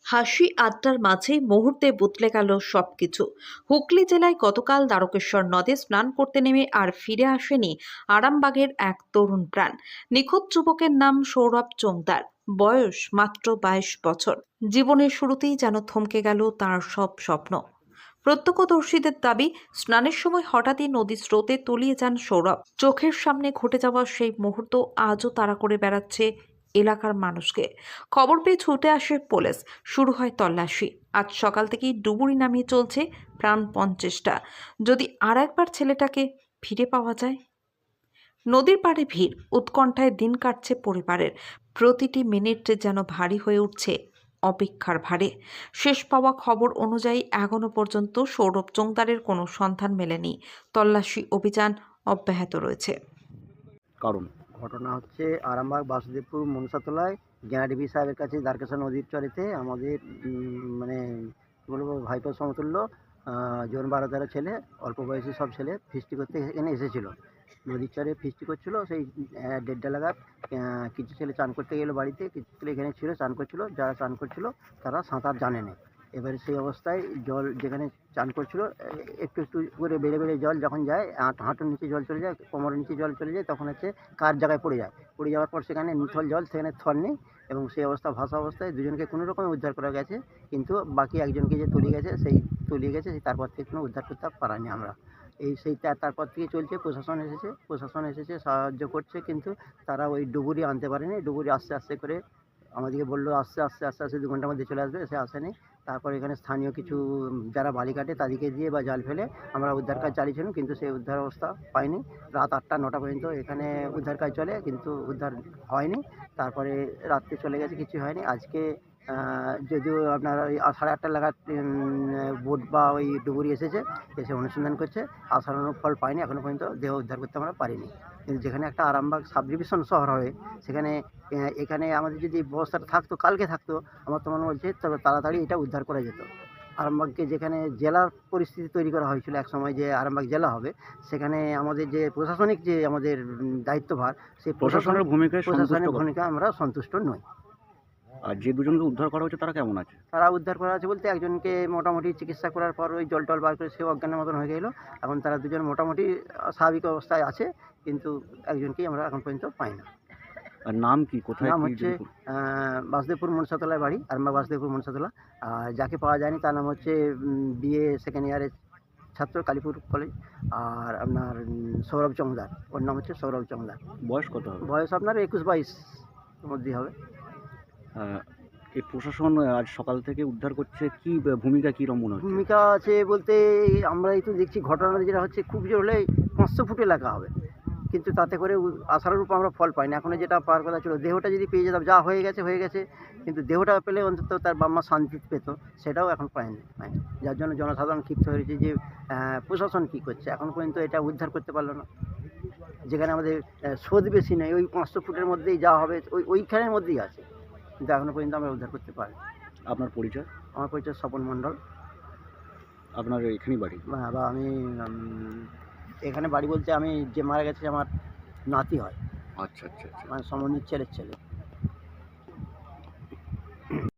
হাসি আড্ডার মাঝেই মুহূর্তে বদলে গেল সবকিছু। হুগলি জেলায় গতকাল দ্বারকেশ্বর নদে স্নান করতে নেমে আর ফিরে আসেনি আরামবাগের এক তরুণ প্রাণ। নিখোঁজ যুবকের নাম সৌরভ চোংদার, বয়স মাত্র 22 বছর। জীবনের শুরুতেই যেন থমকে গেল তার সব স্বপ্ন। প্রত্যক্ষদর্শীদের দাবি, স্নানের সময় হঠাৎই নদীর স্রোতে তলিয়ে যান সৌরভ। চোখের সামনে ঘটে যাওয়া সেই মুহূর্ত আজও তাড়া করে বেড়াচ্ছে এলাকার মানুষকে। খবর পেয়ে ছুটে আসে পুলিশ, শুরু হয় তল্লাশি। আজ সকাল থেকেই ডুবুরি নামিয়ে চলছে প্রাণপণ চেষ্টা, যদি আর একবার ছেলেটাকে ফিরে পাওয়া যায়। নদীর পাড়ে ভিড়, উৎকণ্ঠায় দিন কাটছে পরিবারের। প্রতিটি মিনিট যেন ভারী হয়ে উঠছে অপেক্ষার ভারে। শেষ পাওয়া খবর অনুযায়ী এখনো পর্যন্ত সৌরভ চোংদারের কোনো সন্ধান মেলেনি। তল্লাশি অভিযান অব্যাহত রয়েছে। কারণ ঘটনা হচ্ছে আরামবাগ বাসুদেবপুর মনসাতলায় জ্ঞানাদেবী সাহেবের কাছে দ্বারকেশ্বর নদীর চরেতে আমাদের মানে কী বলবো ভাইপোর সমতুল্য জন 12-13 ছেলে, অল্প বয়সী সব ছেলে ফিস্টি করতে এখানে এসেছিলো। নদীর চরে ফিস্টি করছিল। সেই 1:30 নাগাদ কিছু ছেলে চান করতে গেলো বাড়িতে, কিছু ছেলে এখানে ছিল চান করছিল। যারা চান করছিল তারা সাঁতার জানে না। এবারে সেই অবস্থায় জল যেখানে চান করছিল একটু একটু করে বেড়ে বেড়ে জল যখন যায়, হাঁটুর নিচে জল চলে যায়, কোমরের নিচে জল চলে যায়, তখন হচ্ছে কার জায়গায় পড়ে যায়। পড়ে যাওয়ার পর সেখানে নিথল জল, সেখানে থর নেই, এবং সেই অবস্থা ভাসা অবস্থায় দুজনকে কোনো রকমে উদ্ধার করা গেছে। কিন্তু বাকি একজনকে যে তলিয়ে গেছে সেই তারপর থেকে কোনো উদ্ধার করতে পারিনি আমরা। তারপর থেকে চলছে। প্রশাসন এসেছে সাহায্য করছে, কিন্তু তারা ওই ডুবুরি আনতে পারেনি। ডুবুরি আস্তে আস্তে করে আমাদেরকে বললো আস্তে আস্তে 2 ঘন্টার মধ্যে চলে আসবে, সে আসেনি। তারপর এখানে স্থানীয় কিছু যারা বালি কাটে তাদেরকে দিয়ে বা জাল ফেলে আমরা উদ্ধার কাজ চালিয়েছিলাম, কিন্তু সেই উদ্ধার অবস্থা পাইনি। রাত 8টা-9টা পর্যন্ত এখানে উদ্ধার কাজ চলে, কিন্তু উদ্ধার হয়নি। তারপরে রাত্রে চলে গেছে, কিছু হয়নি। আজকে যদিও আপনার ওই 8:30 নাগাদ বোট বা ওই ডুবুরি এসে অনুসন্ধান করছে, আশানুরূপ ফল পাইনি। এখনো পর্যন্ত দেহ উদ্ধার করতে আমরা পারিনি। কিন্তু যেখানে একটা আরামবাগ সাব ডিভিশন শহর হবে, সেখানে এখানে আমাদের যদি ব্যবস্থাটা থাকতো, কালকে থাকতো, আমার তো মনে হচ্ছে তবে তাড়াতাড়ি এটা উদ্ধার করা যেত। আরামবাগকে যেখানে জেলার পরিস্থিতি তৈরি করা হয়েছিল একসময়, যে আরামবাগ জেলা হবে, সেখানে আমাদের যে প্রশাসনিক যে আমাদের দায়িত্বভার, সেই প্রশাসনের ভূমিকা আমরা সন্তুষ্ট নই। আর যে দুজনকে উদ্ধার করা হয়েছে তারা কেমন আছে? তারা উদ্ধার করা আছে বলতে, একজনকে মোটামুটি চিকিৎসা করার পর ওই জল টল বার করে সে অজ্ঞানের মতন হয়ে গেল। এখন তারা দুজন মোটামুটি স্বাভাবিক অবস্থায় আছে, কিন্তু একজনকেই আমরা এখন পর্যন্ত পাই না। আর নাম কি, কোথায়? নাম হচ্ছে বাসুদেবপুর মনসাতলায় বাড়ি, আরামবাগ বাসুদেবপুর মনসাতলা। আর যাকে পাওয়া যায়নি তার নাম হচ্ছে BA সেকেন্ড ইয়ারের ছাত্র, কালীপুর কলেজ। আর আপনার সৌরভ চোংদার, ওর নাম হচ্ছে সৌরভ চোংদার। বয়স কত হবে? বয়স আপনার 21-22 মধ্যেই হবে। এই প্রশাসন আজ সকাল থেকে উদ্ধার করছে, কি ভূমিকা কী রকম মনে হচ্ছে? ভূমিকা আছে বলতে, আমরা এই তো দেখছি ঘটনা যেটা হচ্ছে, খুব জোর হলে 500 ফুট এলাকা হবে, কিন্তু তাতে করে আশানুরূপ আমরা ফল পাই না। এখনো যেটা পাওয়ার কথা ছিল, দেহটা যদি পেয়ে যেতাম, যা হয়ে গেছে, কিন্তু দেহটা পেলে অন্তত তার বাবা শান্তি পেত, সেটাও এখন পায়নি। যার জন্য জনসাধারণ ক্ষিপ্ত হয়েছে যে প্রশাসন কী করছে, এখন পর্যন্ত এটা উদ্ধার করতে পারলো না। যেখানে আমাদের স্রোত বেশি নেই, ওই 500 ফুটের মধ্যেই যা হবে ওইখানের মধ্যেই আছে, কিন্তু এখনো পর্যন্ত আমরা উদ্ধার করতে পারি। আপনার পরিচয়? আমার পরিচয় স্বপন মণ্ডল। আপনার এখানেই বাড়ি? বা আমি এখানে বাড়ি বলতে, আমি যে মারা গেছে আমার নাতি হয়, আচ্ছা। মানে সমন্বিত ছেলের ছেলে।